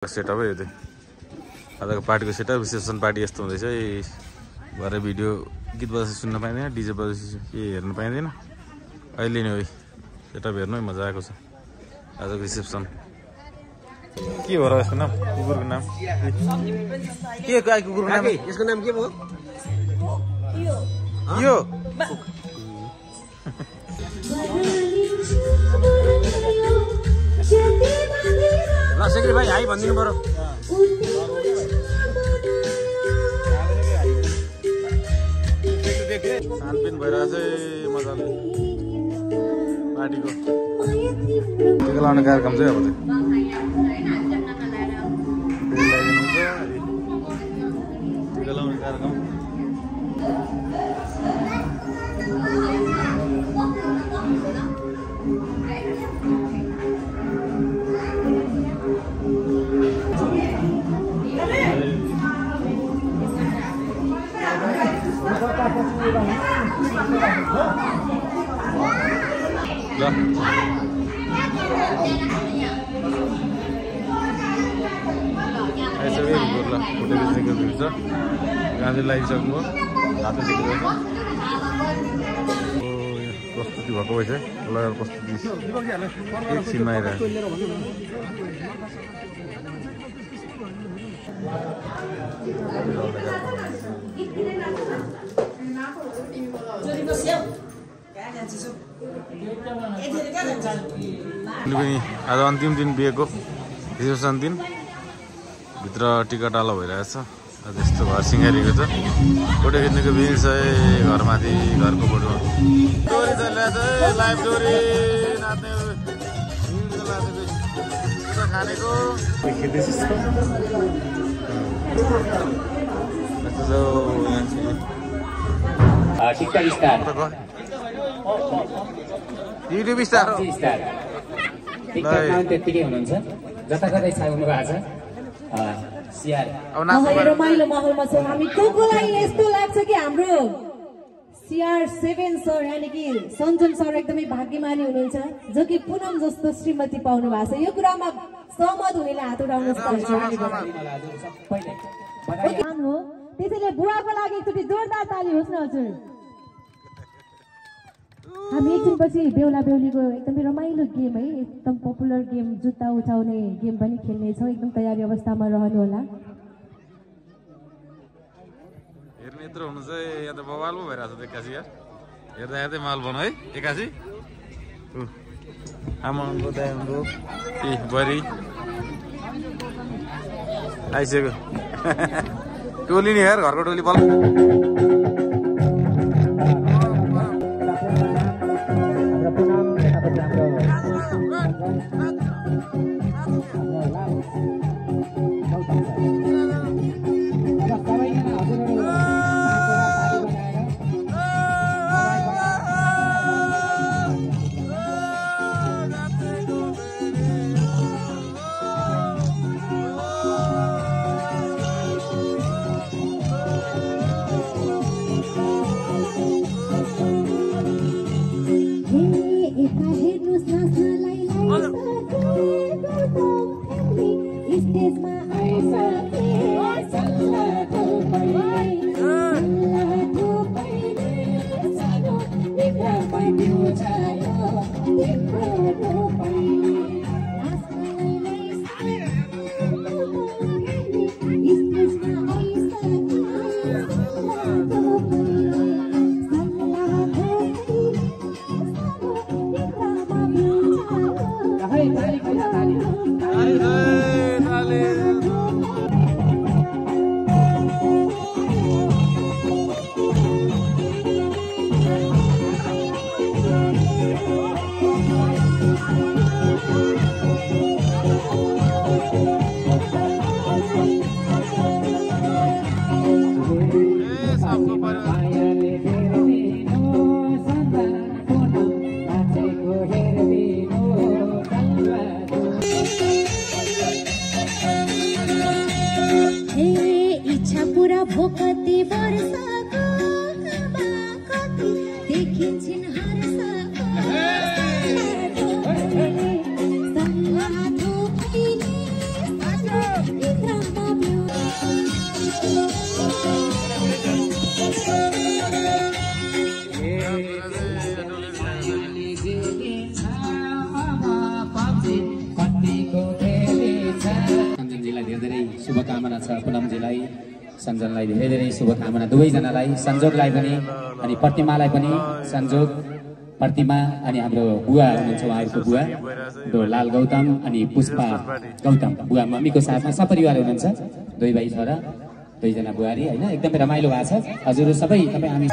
Setup है यो आजको पार्टीको सेटअप रिसेप्सन पार्टी यस्तो हुँदैछ भरे भिडियो गीत बजाएर सुन्न पाइँदैन डिजे बजाएर के हेर्न पाइँदैन अहिले नै हो सेटअप हेर्नु है मजा आएको छ आजको रिसेप्सन के हो र यसको नाम कुकुरको नाम के कुकुरको नाम यसको नाम के भयो यो ल सेक्रेटरी भाइ हाई भनिदिनु पर्यो खानपिन भइरहेछ मजाले पार्टीको टिका लाउने कार्यक्रम चाहिँ अब टिका लाउने कार्यक्रम गाँधी लगाइसक्नु रातो देखिरहेछ प्रस्तुति भएको भएछ लगाएर प्रस्तुति एकछिनमा आइरहेको पनि आज अन्तिम दिन बिहेको रिसेप्सन दिन भित्र टिकटालो भइरहेछ यस्तो घर सिँगारिएको छ फोटो खिच्नेको बिच घरमाथि घरको फोटो डोरी त ल्याएछ लाइभ डोरी नाच्ने खानेको युट्युब स्टार त्यतिकै हुनुहुन्छ जताकतै छाउनु भएको छ रमाइलो माहौलमा छौँ हामी कोलाई यस्तो लाग्छ कि हाम्रो CR7 सर यानी कि सञ्जन सर एकदमै भाग्यमानी हुनुहुन्छ जो कि पुनम जस्तो श्रीमती पाउनु भएको छ यो कुरामा सहमत हुनेले हात उठाउनुहोस् हो त्यसैले बुवाको लागि एकचोटि जोरदार ताली होस् न हजुर हामी एकछिनपछि बेहुला बेहुलीको एकदमै रमाइलो गेम है एकदम पपुलर गेम जुत्ता उठाउने गेम पनि खेल्नेछौँ एकदम तयारी अवस्थामा रहनु होला हेर्ने यत्रो हुनु चाहिँ यहाँ त बवाल पो भइरहेको छ एक्कासी यार हेर्दा हेर्दै माल बनाऊ है एक्कासी आमाको दाइको ए बरी आइसक्यो टोली नि यार घरको टोली बल शुभकामना छ पुनमजीलाई सञ्जनलाई धेरै धेरै शुभकामना दुवैजनालाई सञ्जोगलाई पनि अनि प्रतिमालाई पनि संजोग प्रतिमा अनि हाम्रो बुवा हुनुहुन्छ उहाँहरूको बुवा लाल गौतम अनि पुष्पा गौतम बुवा मम्मीको साथमा सपरिवार हुनुहुन्छ दुई भाइ छोरा दुईजना बुहारी हैन एकदमै रमाइलो भएको छ हजुर सबै तपाईँ हामी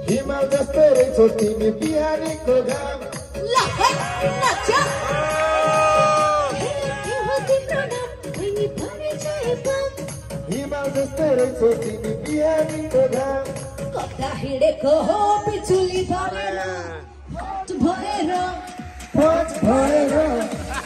हिमाल जस्तै रहेछौ तिमी बिहानीको घाम हिमाल जस्तै रहेछौ तिमी बिहानीको घाम कता हिँडेको हो बिजुली भएर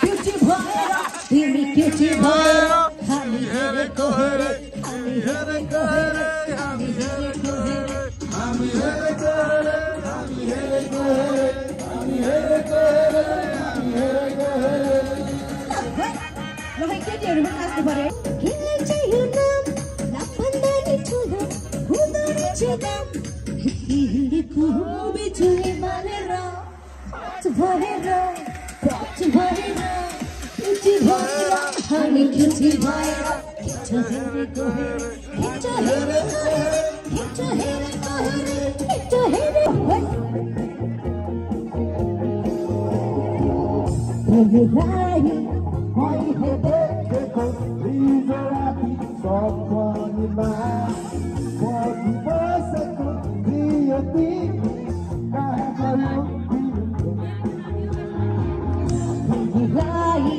क्युटी भएर तिमी क्युटी भएर हामी हेरेको हेरे हामी हेरेको हेरे हामी हेरेको हेरे हामी हेरेको हेरे हामी हेरेको हेरे हामी हेरेको हेरे हामी हेरेको हेरे ल है केटीहरू पनि नाच्नु पर्यो किनले चाहियो नाम नभन्दा नि ठुलो हुँदो रहेछ दाम हिँडेको हो बिजुली मानेर भएर क्युटी भएर हामी क्युटी भएर खिचो हेरेको हेरे खिचो हेरेको हेरे खिचो हेरेको हेरे खिचो हेरेको हेरे मैले देखेको हिजो राति सपनीमा बसेको प्रिय तिमी कहाँ गयो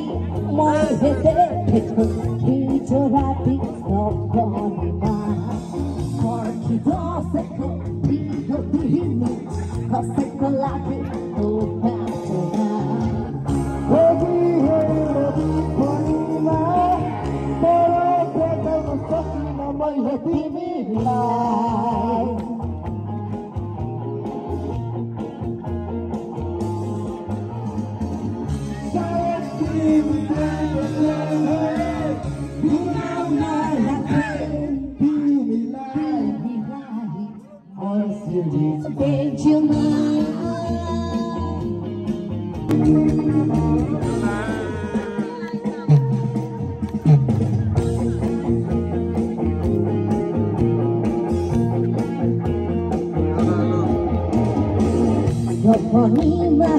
मैले देखेको हिजो राति सपनीमा बसेको प्रिय तिमी कसैको लागि बाटोमा मैले तिमीलाई Ponima,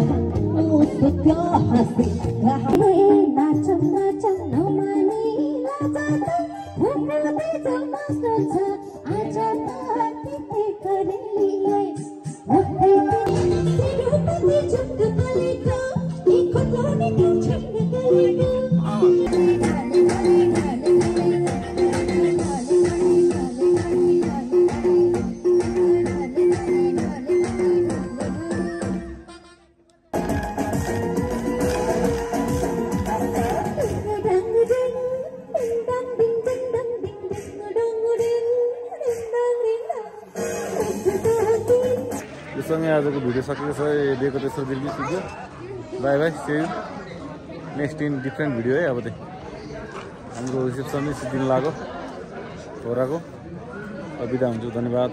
musuh hati, kahwin macam namani lazat, bukan betul maksudnya, aja hati tekanilai, waktu tidur pagi juga balika, ikut loni tujuh balika. सँगै आजको भिडियो सकिएको छ दिएको तेस्रो दिल्ली सिक्यो bye bye see you next in different video है अब चाहिँ हाम्रो रिसेप्सन नै सिद्धिनु लाग्यो छोराको बिदा हुन्छु धन्यवाद।